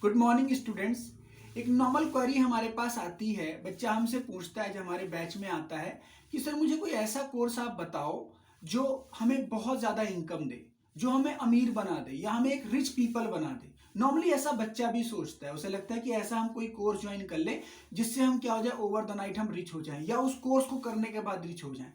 Good morning students. एक normal query हमारे पास आती है, बच्चा हमसे पूछता है, जो हमारे बैच में आता है कि सर मुझे कोई ऐसा कोर्स आप बताओ जो हमें बहुत ज़्यादा इनकम दे, जो हमें अमीर बना दे या हमें एक रिच पीपल बना दे। नॉर्मली ऐसा बच्चा भी सोचता है, उसे लगता है कि ऐसा हम कोई कोर्स ज्वाइन कर लें जिससे हम क्या हो जाए, ओवर द नाइट हम रिच हो जाएं या उस कोर्स को करने के बाद रिच हो जाएं।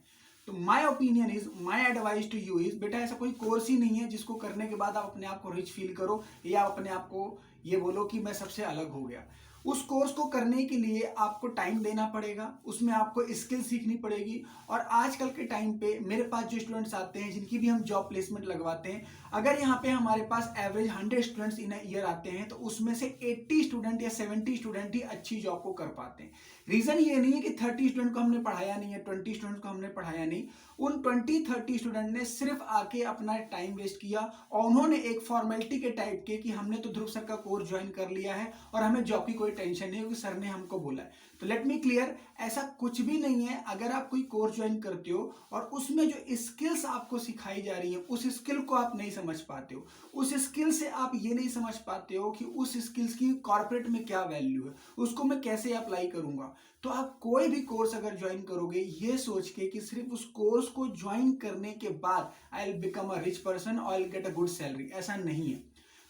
तो my opinion is, my advice to you is, बेटा ऐसा कोई कोर्स ही नहीं है जिसको करने के बाद आप अपने आप को रिच फील करो या अपने आप को ये बोलो कि मैं सबसे अलग हो गया। उस कोर्स को करने के लिए आपको टाइम देना पड़ेगा, उसमें आपको स्किल सीखनी पड़ेगी। और आजकल के टाइम पे मेरे पास जो स्टूडेंट्स आते हैं जिनकी भी हम जॉब प्लेसमेंट लगवाते हैं, अगर यहाँ पे हमारे पास एवरेज 100 स्टूडेंट्स इन ईयर आते हैं तो उसमें से 80 स्टूडेंट या 70 स्टूडेंट ही अच्छी जॉब को कर पाते हैं। रीजन ये नहीं है कि 30 स्टूडेंट को हमने पढ़ाया नहीं है, 20 स्टूडेंट को हमने पढ़ाया नहीं। उन 20-30 स्टूडेंट ने सिर्फ आके अपना टाइम वेस्ट किया और उन्होंने एक फॉर्मेलिटी के टाइप के कि हमने तो ध्रुव सर का कोर्स ज्वाइन कर लिया है और हमें जॉब की कोई टेंशन नहीं, क्योंकि सर ने हमको बोला है। तो लेट मी क्लियर, ऐसा कुछ भी नहीं है। अगर आप कोई कोर्स ज्वाइन करते हो और उसमें जो स्किल्स आपको सिखाई जा रही है उस स्किल को आप नहीं समझ पाते हो, उस स्किल से आप ये नहीं समझ पाते हो कि उस स्किल्स की कॉर्पोरेट में क्या वैल्यू है, उसको मैं कैसे अप्लाई करूंगा, तो आप कोई भी कोर्स अगर ज्वाइन करोगे ये सोच के कि सिर्फ उस कोर्स को ज्वाइन करने के बाद I will become a rich person और I will get a good salary, ऐसा नहीं है।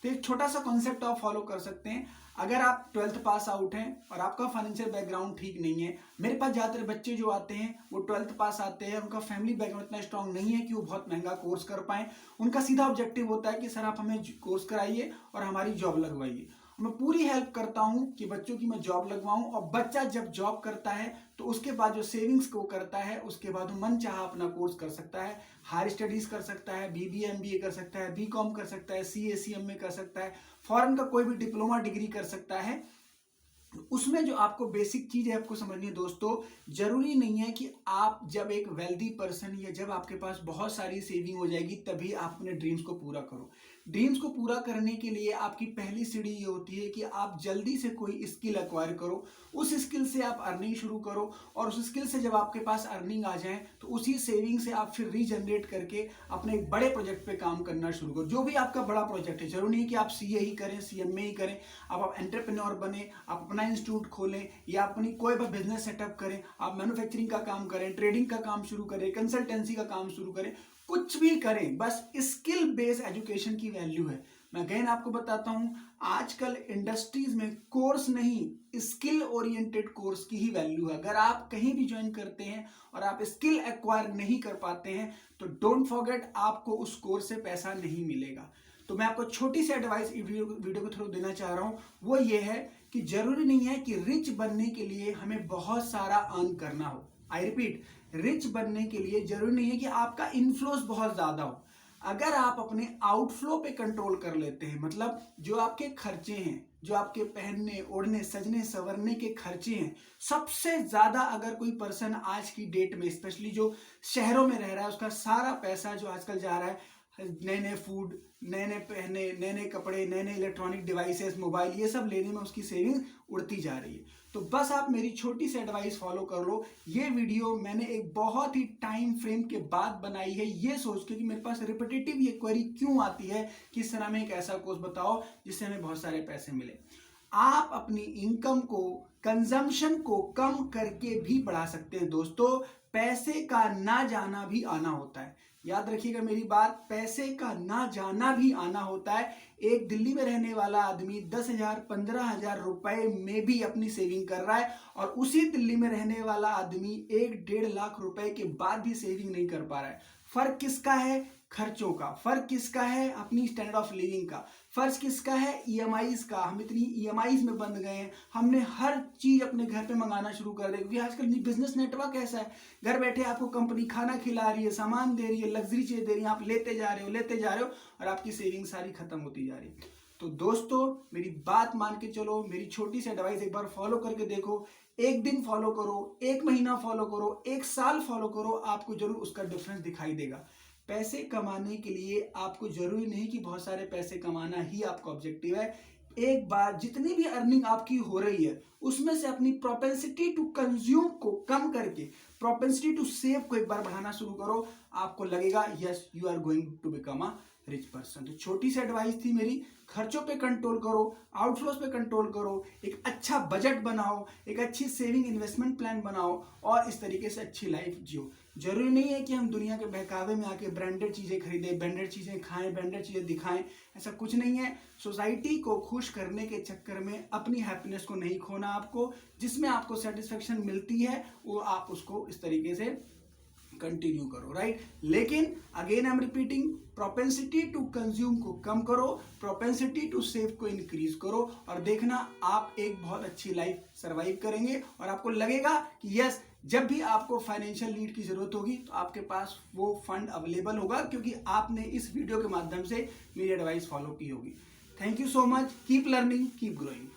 तो एक छोटा सा कॉन्सेप्ट आप फॉलो कर सकते हैं। अगर आप 12th पास आउट हैं और आपका फाइनेंशियल बैकग्राउंड ठीक नहीं है, मेरे पास ज़्यादातर बच्चे जो आते हैं वो 12th पास आते हैं, उनका फैमिली बैकग्राउंड इतना स्ट्रांग नहीं है कि वो बहुत महंगा कोर्स कर पाएं। उनका सीधा ऑब्जेक्टिव होता है कि सर आप हमें कोर्स कराइए और हमारी जॉब लगवाइए। मैं पूरी हेल्प करता हूं कि बच्चों की मैं जॉब लगवाऊं, और बच्चा जब जॉब करता है तो उसके बाद जो सेविंग्स को करता है उसके बाद वो मन चाहा अपना कोर्स कर सकता है, हायर स्टडीज कर सकता है, बीबीए एमबीए कर सकता है, बीकॉम कर सकता है, सीए सीएमए कर सकता है, फॉरेन का कोई भी डिप्लोमा डिग्री कर सकता है। उसमें जो आपको बेसिक चीज है आपको समझनी है दोस्तों, जरूरी नहीं है कि आप जब एक वेल्दी पर्सन या जब आपके पास बहुत सारी सेविंग हो जाएगी तभी आप अपने ड्रीम्स को पूरा करो। ड्रीम्स को पूरा करने के लिए आपकी पहली सीढ़ी ये होती है कि आप जल्दी से कोई स्किल एक्वायर करो, उस स्किल से आप अर्निंग शुरू करो, और उस स्किल से जब आपके पास अर्निंग आ जाए तो उसी सेविंग से आप फिर रीजनरेट करके अपने एक बड़े प्रोजेक्ट पे काम करना शुरू करो। जो भी आपका बड़ा प्रोजेक्ट है, जरूरी नहीं कि आप सीए ही करें, सीएमए ही करें, आप एंटरप्रेन्योर बने, आप अपना इंस्टीट्यूट खोलें या अपनी कोई भी बिजनेस सेटअप करें, आप मैन्युफैक्चरिंग का काम करें, ट्रेडिंग का काम शुरू करें, कंसल्टेंसी का काम शुरू करें, कुछ भी करें, बस स्किल बेस्ड एजुकेशन की वैल्यू है। मैं अगेन आपको बताता हूं, आजकल इंडस्ट्रीज में कोर्स नहीं स्किल ओरिएंटेड कोर्स की ही वैल्यू है। अगर आप कहीं भी ज्वाइन करते हैं और आप स्किल एक्वायर नहीं कर पाते हैं तो डोंट फॉरगेट, आपको उस कोर्स से पैसा नहीं मिलेगा। तो मैं आपको छोटी सी एडवाइस वीडियो के थ्रू देना चाह रहा हूं, वो ये है कि जरूरी नहीं है कि रिच बनने के लिए हमें बहुत सारा अर्न करना हो। आई रिपीट, रिच बनने के लिए जरूरी नहीं है कि आपका इनफ्लोस बहुत ज्यादा हो। अगर आप अपने आउटफ्लो पे कंट्रोल कर लेते हैं, मतलब जो आपके खर्चे हैं, जो आपके पहनने ओढ़ने सजने संवरने के खर्चे हैं, सबसे ज्यादा अगर कोई पर्सन आज की डेट में स्पेशली जो शहरों में रह रहा है उसका सारा पैसा जो आजकल जा रहा है नए नए फूड, नए नए पहने, नए नए कपड़े, नए नए इलेक्ट्रॉनिक डिवाइसेस, मोबाइल, ये सब लेने में उसकी सेविंग उड़ती जा रही है। तो बस आप मेरी छोटी सी एडवाइस फॉलो कर लो। ये वीडियो मैंने एक बहुत ही टाइम फ्रेम के बाद बनाई है, ये सोच के कि मेरे पास रिपीटेटिव ये क्वेरी क्यों आती है कि सर हमें एक ऐसा कोर्स बताओ जिससे हमें बहुत सारे पैसे मिले। आप अपनी इनकम को, कंजम्पशन को कम करके भी बढ़ा सकते हैं दोस्तों। पैसे का ना जाना भी आना होता है, याद रखिएगा मेरी बात, पैसे का ना जाना भी आना होता है। एक दिल्ली में रहने वाला आदमी 10,000 15,000 रुपए में भी अपनी सेविंग कर रहा है, और उसी दिल्ली में रहने वाला आदमी 1-1.5 लाख रुपए के बाद भी सेविंग नहीं कर पा रहा है। फर्क किसका है? खर्चों का। फर्क किसका है? अपनी स्टैंडर्ड ऑफ लिविंग का। फर्क किसका है? ईएमआईज का। हम इतनी ईएमआईज में बंध गए हैं, हमने हर चीज अपने घर पे मंगाना शुरू कर दिया, क्योंकि आजकल बिजनेस नेटवर्क ऐसा है, घर बैठे आपको कंपनी खाना खिला रही है, सामान दे रही है, लग्जरी चीज दे रही है, आप लेते जा रहे हो और आपकी सेविंग सारी खत्म होती जा रही है। तो दोस्तों मेरी बात मान के चलो, मेरी छोटी सी एडवाइस एक बार फॉलो करके देखो। एक दिन फॉलो करो, एक महीना फॉलो करो, एक साल फॉलो करो, आपको जरूर उसका डिफरेंस दिखाई देगा। पैसे कमाने के लिए आपको जरूरी नहीं कि बहुत सारे पैसे कमाना ही आपका ऑब्जेक्टिव है। एक बार जितनी भी अर्निंग आपकी हो रही है उसमें से अपनी प्रोपेंसिटी टू कंज्यूम को कम करके प्रोपेंसिटी टू सेव को एक बार बढ़ाना शुरू करो, आपको लगेगा yes you are going to become a rich person. तो छोटी सी एडवाइस थी मेरी, खर्चों पे कंट्रोल करो, आउटफ्लोज पे कंट्रोल करो, एक अच्छा बजट बनाओ, एक अच्छी सेविंग इन्वेस्टमेंट प्लान बनाओ और इस तरीके से अच्छी लाइफ जियो। जरूरी नहीं है कि हम दुनिया के बहकावे में आके ब्रांडेड चीजें खरीदें, ब्रांडेड चीजें खाएं, ब्रांडेड चीजें दिखाएं, ऐसा कुछ नहीं है। सोसाइटी को खुश करने के चक्कर में अपनी हैप्पीनेस को नहीं खोना आपको, जिसमें आपको सेटिस्फेक्शन मिलती है वो आप उसको इस तरीके से कंटिन्यू करो, राइट। लेकिन again I am repeating, propensity to consume को कम करो, प्रोपेंसिटी टू सेव को इंक्रीज करो और देखना आप एक बहुत अच्छी लाइफ सरवाइव करेंगे और आपको लगेगा कि यस, जब भी आपको फाइनेंशियल नीड की जरूरत होगी तो आपके पास वो फंड अवेलेबल होगा, क्योंकि आपने इस वीडियो के माध्यम से मेरी एडवाइस फॉलो की होगी। Thank you so much, keep learning, keep growing.